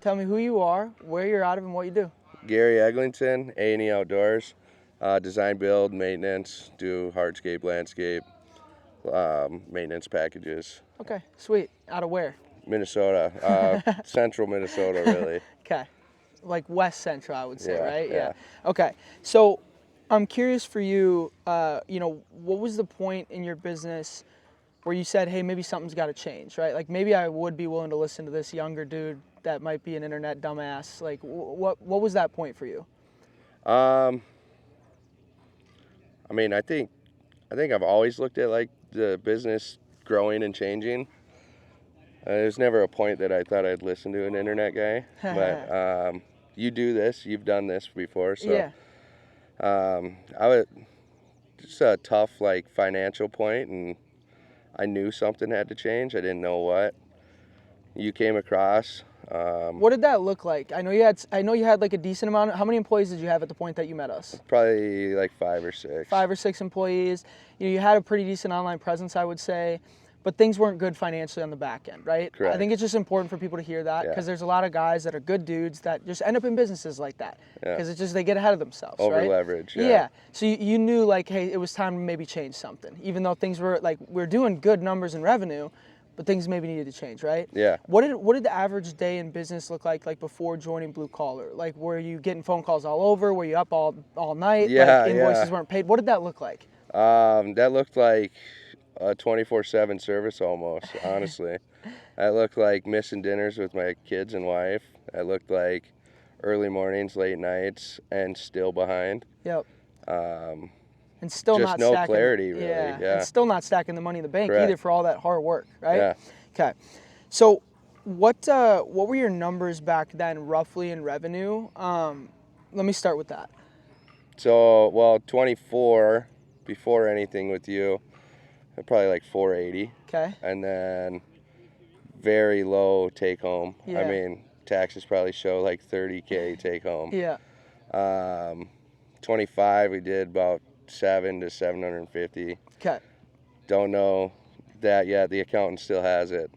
Tell me who you are, where you're out of, and what you do. Gary Eglinton, A&E Outdoors, design, build, maintenance, do hardscape, landscape, maintenance packages. Okay, sweet. Out of where? Minnesota, central Minnesota, really. Okay, like West Central, I would say, Yeah, right? yeah. Okay, so I'm curious for you. What was the point in your business where you said, "Hey, maybe something's got to change," right? Like maybe I would be willing to listen to this younger dude that might be an internet dumbass. Like, what was that point for you? Um, I mean, I think I've always looked at like the business growing and changing. There's never a point that I thought I'd listen to an internet guy, but you do this, you've done this before, so Yeah. I was just a tough like financial point, and I knew something had to change. I didn't know what. You came across. What did that look like? I know you had like a decent amount. How many employees did you have at the point that you met us? Probably like 5 or 6. 5 or 6 employees. You had a pretty decent online presence, I would say, but things weren't good financially on the back end, right? Correct. I think it's just important for people to hear that because there's a lot of guys that are good dudes that just end up in businesses like that because it's just they get ahead of themselves, right? Overleveraged. Yeah. So you knew like, hey, it was time to maybe change something, even though things were like we're doing good numbers in revenue, but things maybe needed to change, right? Yeah. What did the average day in business look like before joining Blue Collar? Like, were you getting phone calls all over? Were you up all night? Yeah, like invoices yeah. weren't paid. What did that look like? That looked like a 24/7 service almost, honestly. That looked like missing dinners with my kids and wife. That looked like early mornings, late nights, and still behind. Yep. Um, And still just not no stacking. clarity, really. Yeah. Yeah. And still not stacking the money in the bank Correct. either for all that hard work, right? Yeah. Okay. So, what were your numbers back then, roughly in revenue? Let me start with that. So, well, 24 before anything with you, probably like 480. Okay. And then very low take home. Yeah. I mean, taxes probably show like 30K take home. Yeah. 25, we did about 7 to 750. Okay. Don't know that yet. The accountant still has it.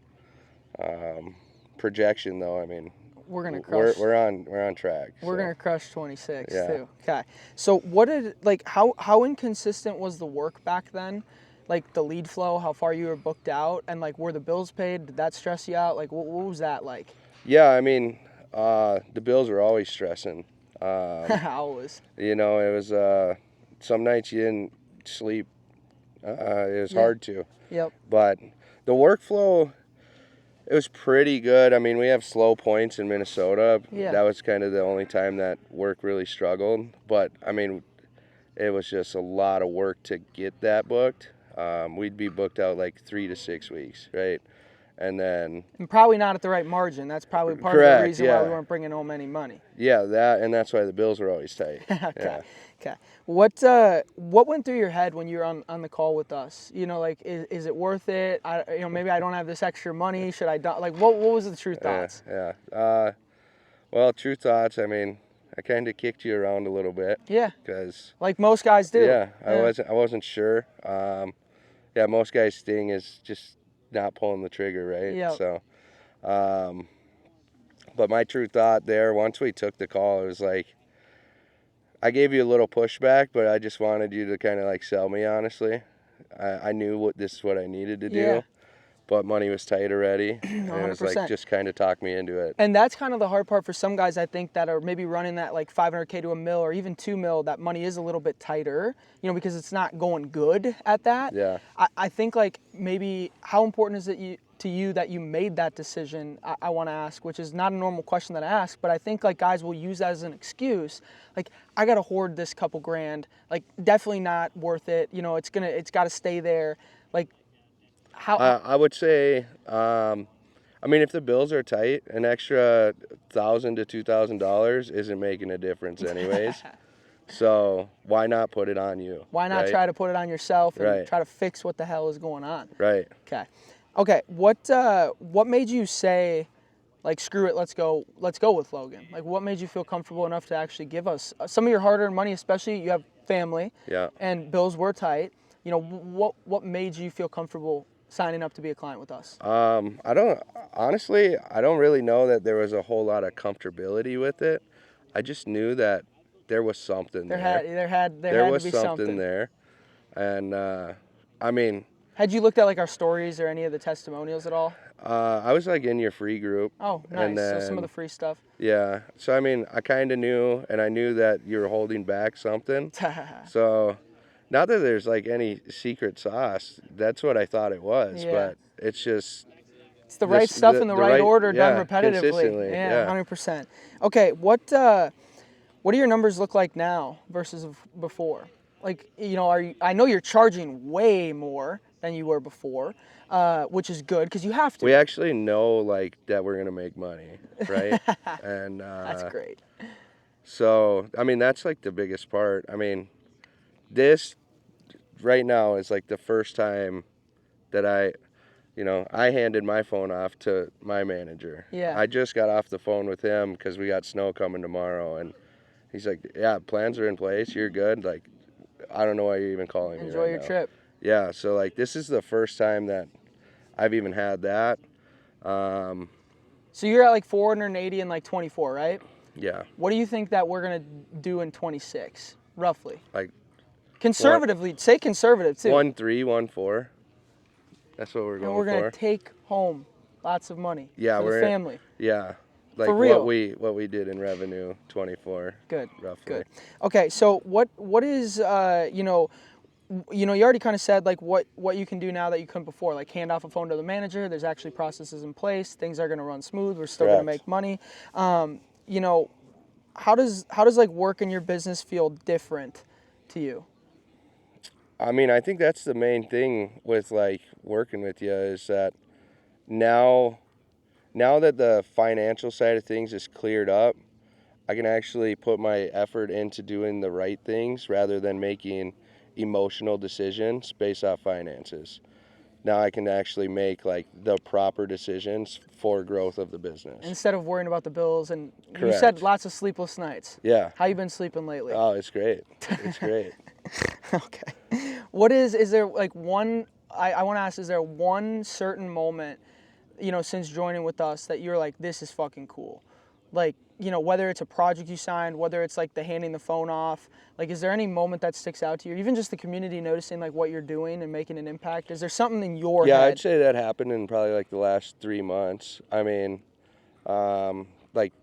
Projection though, I mean, We're gonna crush. we're on track. We're so. gonna crush 26 Yeah. too. Okay. So what did how inconsistent was the work back then? Like the lead flow, how far you were booked out, and like were the bills paid? Did that stress you out? Like what was that like? Yeah, I mean, the bills were always stressing. Always. You know, it was some nights you didn't sleep. It was hard to. Yep. But the workflow, it was pretty good. I mean, we have slow points in Minnesota. Yeah. That was kind of the only time that work really struggled. But I mean, it was just a lot of work to get that booked. We'd be booked out like 3 to 6 weeks, right? And then And probably not at the right margin. That's probably part of Correct, the reason yeah. why we weren't bringing home any money. yeah, and that's why the bills were always tight. Okay. Yeah. Okay. What went through your head when you were on the call with us? You know, like is it worth it? Maybe I don't have this extra money. Should I like what was the true thoughts? Yeah. Well, true thoughts. I mean, I kind of kicked you around a little bit. Yeah. Because Like most guys do. yeah, I wasn't sure. Yeah, most guys' sting is just not pulling the trigger, right? Yep. So, but my true thought there, once we took the call, it was like, I gave you a little pushback, but I just wanted you to kind of like sell me, honestly. I knew this is what I needed to do, Yeah. but money was tight already. And it was 100%. like, just kind of talk me into it. And that's kind of the hard part for some guys, I think, that are maybe running that like 500K to a mil or even 2 mil. That money is a little bit tighter, because it's not going good at that. Yeah. I think like maybe how important is it to you that you made that decision? I want to ask, which is not a normal question that I ask, but I think like guys will use that as an excuse. Like I got to hoard this couple grand. Like definitely not worth it. It's got to stay there. Like how? I would say, I mean, if the bills are tight, an extra $1,000 to $2,000 isn't making a difference, anyways. So why not put it on you? Why not right? try to put it on yourself and Right. try to fix what the hell is going on? Right. Okay. What made you say, like, screw it, let's go with Logan? Like, what made you feel comfortable enough to actually give us some of your hard-earned money, especially you have family, Yeah. and bills were tight. What made you feel comfortable signing up to be a client with us? I don't really know that there was a whole lot of comfortability with it. I just knew that there was something there. There had was to be something there. And, I mean, Had you looked at like our stories or any of the testimonials at all? I was like in your free group. Oh, nice. And then, So some of the free stuff. Yeah. So, I mean, I kind of knew, and I knew that you were holding back something. So, not that there's like any secret sauce. That's what I thought it was. Yeah. But it's just... It's the right stuff in the right order, done repetitively. Consistently. Yeah, 100%. Okay, what do your numbers look like now versus before? Like, you know, I know you're charging way more than you were before, which is good because you have to. We actually know like that we're gonna make money, right? And that's great. So, I mean, that's like the biggest part. I mean, this right now is like the first time that I handed my phone off to my manager. Yeah. I just got off the phone with him because we got snow coming tomorrow, and he's like, "Yeah, plans are in place. You're good. Like, I don't know why you're even calling me. Enjoy your trip." Yeah. So like, this is the first time that I've even had that. So you're at like 480 and like 24, right? Yeah. What do you think that we're gonna do in 26, roughly? Like, conservatively, say conservative too. 1.3, 1.4. That's what we're going for. And we're gonna take home lots of money. Yeah, for the family. Yeah. Like for real. What we did in revenue, 24. Good. Roughly. Good. Okay, so what is you already kind of said like what you can do now that you couldn't before, like hand off a phone to the manager. There's actually processes in place. Things are gonna run smooth. We're still gonna make money. You know, how does like work in your business feel different to you? I mean, I think that's the main thing with like working with you is that now that the financial side of things is cleared up, I can actually put my effort into doing the right things rather than making emotional decisions based off finances. Now I can actually make like the proper decisions for growth of the business. Instead of worrying about the bills. And Correct. You said lots of sleepless nights. Yeah. How you been sleeping lately? Oh, it's great. It's great. Okay. Is there like one, I want to ask, is there one certain moment, since joining with us that you're like, this is fucking cool? Like, whether it's a project you signed, whether it's like the handing the phone off, like, is there any moment that sticks out to you? Even just the community noticing like what you're doing and making an impact? Is there something in your head? Yeah, I'd say that happened in probably like the last 3 months. I mean, like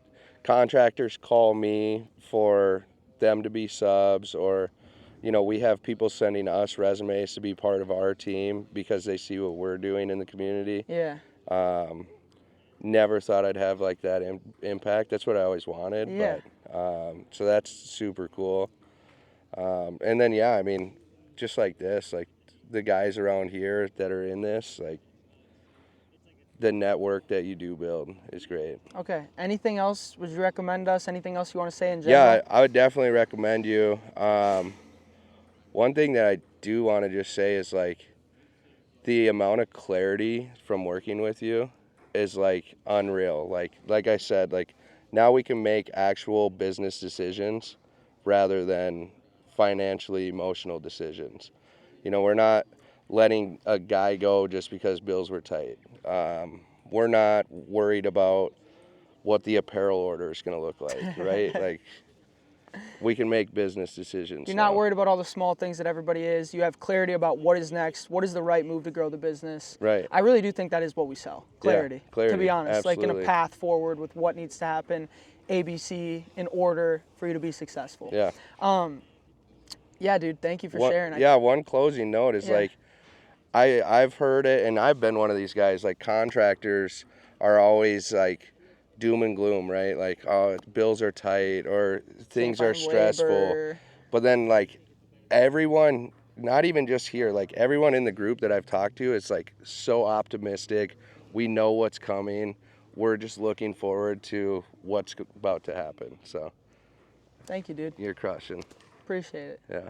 contractors call me for them to be subs, or, we have people sending us resumes to be part of our team because they see what we're doing in the community. Yeah. Never thought I'd have like that impact. That's what I always wanted. Yeah. But, so that's super cool. And then, yeah, I mean, just like this, like the guys around here that are in this, like the network that you do build is great. Okay. Anything else? Would you recommend us? Anything else you want to say in general? Yeah, I would definitely recommend you. One thing that I do want to just say is like the amount of clarity from working with you is like unreal. Like I said, like now we can make actual business decisions rather than financially emotional decisions. We're not letting a guy go just because bills were tight. We're not worried about what the apparel order is going to look like, right? Like we can make business decisions. You're not worried about all the small things that everybody is. You have clarity about what is next, what is the right move to grow the business. Right. I really do think that is what we sell. Clarity. Yeah, clarity. To be honest, Absolutely. like in a path forward with what needs to happen, ABC in order for you to be successful. Yeah. Yeah, dude, thank you for sharing. Yeah, one closing note is like I've heard it, and I've been one of these guys, like contractors are always like doom and gloom, right? Like, oh, bills are tight or things are stressful. Labor. But then like everyone, not even just here, like everyone in the group that I've talked to is like so optimistic. We know what's coming. We're just looking forward to what's about to happen. So thank you, dude. you're crushing. Appreciate it. Yeah.